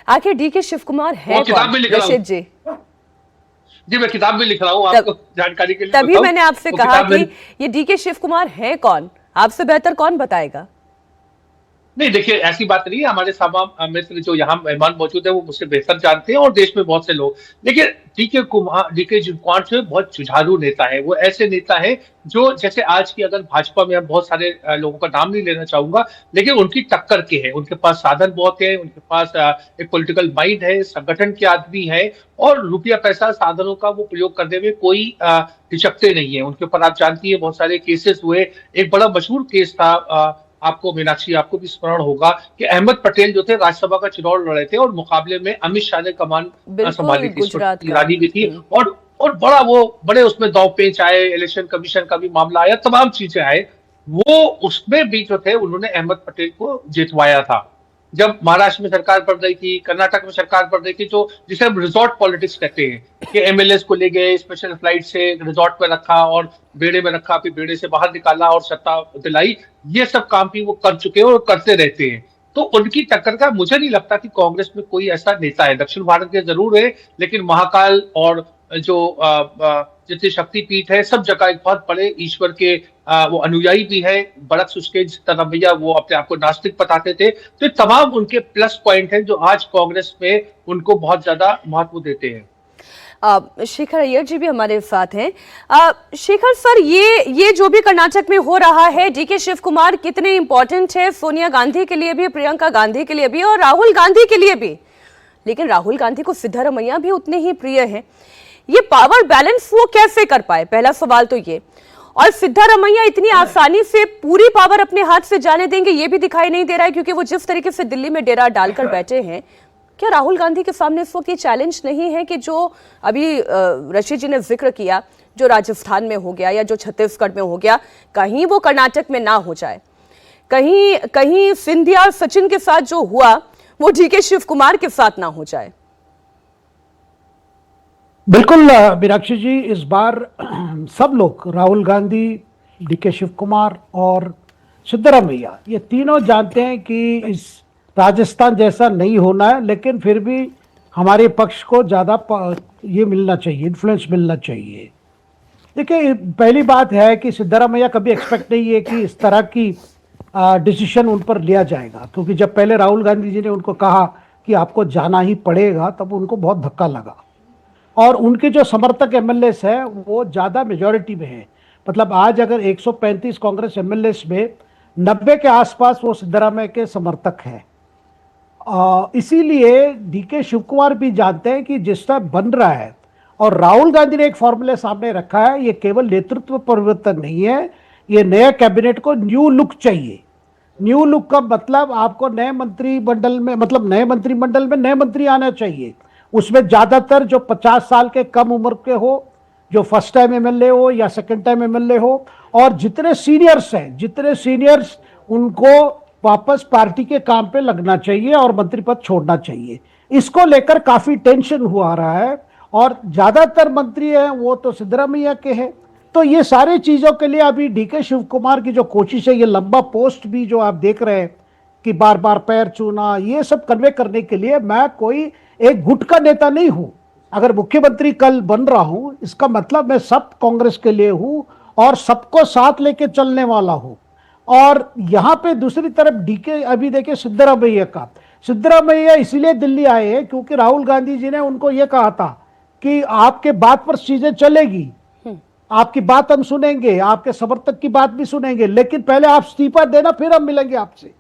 आखिर डीके शिव कुमार है किताब भी कौन लिख रहा रशीद हूँ जी? जी, मैं किताब भी लिख रहा हूँ, आपको जानकारी के लिए तभी बताऊं, मैंने आपसे वो कहा किताब कि में ये डीके शिव कुमार है कौन, आपसे बेहतर कौन बताएगा? नहीं, देखिए ऐसी बात नहीं है। हमारे तमाम मित्र जो यहाँ मेहमान मौजूद है वो मुझसे बेहतर जानते हैं, और देश में बहुत से लोग। देखिए, डीके शिव कुमार जो है बहुत जुझारू नेता है। वो ऐसे नेता है जो, जैसे आज की अगर भाजपा में, हम बहुत सारे लोगों का नाम नहीं लेना चाहूंगा, लेकिन उनकी टक्कर के है। उनके पास साधन बहुत है, उनके पास एक पॉलिटिकल माइंड है, संगठन के आदमी है, और रुपया पैसा साधनों का वो प्रयोग करने में कोई हिचकते नहीं है। उनके ऊपर आप जानती है बहुत सारे केसेस हुए। एक बड़ा मशहूर केस था, आपको मीनाक्षी, आपको भी स्मरण होगा कि अहमद पटेल जो थे राज्यसभा का चुनाव लड़ रहे थे, और मुकाबले में अमित शाह ने कमान बिल्कुल, संभाली थी, गुजरात स्मृति का। ईरानी भी थी। और बड़ा वो बड़े उसमें दांव पेच आए, इलेक्शन कमीशन का भी मामला आया, तमाम चीजें आए। वो उसमें भी जो थे, उन्होंने अहमद पटेल को जितवाया था। जब महाराष्ट्र में सरकार पड़ रही थी, कर्नाटक में सरकार पड़ रही थी, तो जिसे हम रिजॉर्ट पॉलिटिक्स कहते हैं, कि एमएलए को ले गए, स्पेशल फ्लाइट से रिजॉर्ट में रखा और बेड़े में रखा, फिर बेड़े से बाहर निकाला और सत्ता दिलाई। ये सब काम भी वो कर चुके हैं और करते रहते हैं। तो उनकी टक्कर का मुझे नहीं लगता कि कांग्रेस में कोई ऐसा नेता है। दक्षिण भारत के जरूर है, लेकिन महाकाल और जो जितनी शक्तिपीठ है, सब जगह एक बहुत बड़े ईश्वर के वो अनुयायी भी है। बरक्स उसके तरबिया, वो अपने आप को नास्तिक बताते थे। तो तमाम उनके प्लस पॉइंट हैं जो आज कांग्रेस में उनको बहुत ज्यादा महत्व देते हैं। शेखर अय्यर जी भी हमारे साथ हैं। शेखर सर, ये जो भी कर्नाटक में हो रहा है, डीके शिव कुमार कितने इंपॉर्टेंट है सोनिया गांधी के लिए भी, प्रियंका गांधी के लिए भी, और राहुल गांधी के लिए भी। लेकिन राहुल गांधी को सिद्धारमैया भी उतने ही प्रिय हैं। ये पावर बैलेंस वो कैसे कर पाए, पहला सवाल तो ये। और सिद्धारमैया इतनी आसानी से पूरी पावर अपने हाथ से जाने देंगे, ये भी दिखाई नहीं दे रहा है, क्योंकि वो जिस तरीके से दिल्ली में डेरा डालकर बैठे हैं। क्या राहुल गांधी के सामने इस वक्त ये चैलेंज नहीं है कि जो अभी रशीद जी ने जिक्र किया, जो राजस्थान में हो गया या जो छत्तीसगढ़ में हो गया, कहीं वो कर्नाटक में ना हो जाए, कहीं कहीं सिंधिया और सचिन के साथ जो हुआ वो डीके शिव कुमार के साथ ना हो जाए? बिल्कुल मीनाक्षी जी, इस बार सब लोग, राहुल गांधी, डीके शिव कुमार और सिद्धरामैया, ये तीनों जानते हैं कि इस राजस्थान जैसा नहीं होना है, लेकिन फिर भी हमारे पक्ष को ज़्यादा ये मिलना चाहिए, इन्फ्लुएंस मिलना चाहिए। देखिए, पहली बात है कि सिद्धरामैया कभी एक्सपेक्ट नहीं है कि इस तरह की डिसीजन उन पर लिया जाएगा, क्योंकि जब पहले राहुल गांधी जी ने उनको कहा कि आपको जाना ही पड़ेगा, तब उनको बहुत धक्का लगा। और उनके जो समर्थक एमएलएस हैं वो ज़्यादा मेजॉरिटी में हैं। मतलब आज अगर 135 कांग्रेस एमएलएस में 90 के आसपास वो सिद्धरामैया के समर्थक हैं। इसीलिए डीके शिव कुमार भी जानते हैं कि जिस तरह बन रहा है, और राहुल गांधी ने एक फॉर्मूले सामने रखा है, ये केवल नेतृत्व परिवर्तन नहीं है, ये नया कैबिनेट को न्यू लुक चाहिए। न्यू लुक का मतलब आपको नए मंत्रिमंडल में, मतलब नए मंत्रिमंडल में नए मंत्री आना चाहिए। उसमें ज़्यादातर जो 50 साल के कम उम्र के हो, जो फर्स्ट टाइम एमएलए हो या सेकंड टाइम एमएलए हो, और जितने सीनियर्स उनको वापस पार्टी के काम पे लगना चाहिए और मंत्री पद छोड़ना चाहिए। इसको लेकर काफ़ी टेंशन हुआ रहा है, और ज़्यादातर मंत्री हैं वो तो सिद्धरामैया के हैं। तो ये सारी चीज़ों के लिए अभी डीके शिव कुमार की जो कोशिश है, ये लंबा पोस्ट भी जो आप देख रहे हैं कि बार बार पैर छूना, ये सब कन्वे करने के लिए, मैं कोई एक गुट का नेता नहीं हूं। अगर मुख्यमंत्री कल बन रहा हूं, इसका मतलब मैं सब कांग्रेस के लिए हूं और सबको साथ लेके चलने वाला हूं। और यहां पे दूसरी तरफ डीके, अभी देखिए सिद्धरामैया इसीलिए दिल्ली आए हैं क्योंकि राहुल गांधी जी ने उनको ये कहा था कि आपके बात पर चीजें चलेगी, आपकी बात हम सुनेंगे, आपके समर्थक की बात भी सुनेंगे, लेकिन पहले आप इस्तीफा देना, फिर हम मिलेंगे आपसे।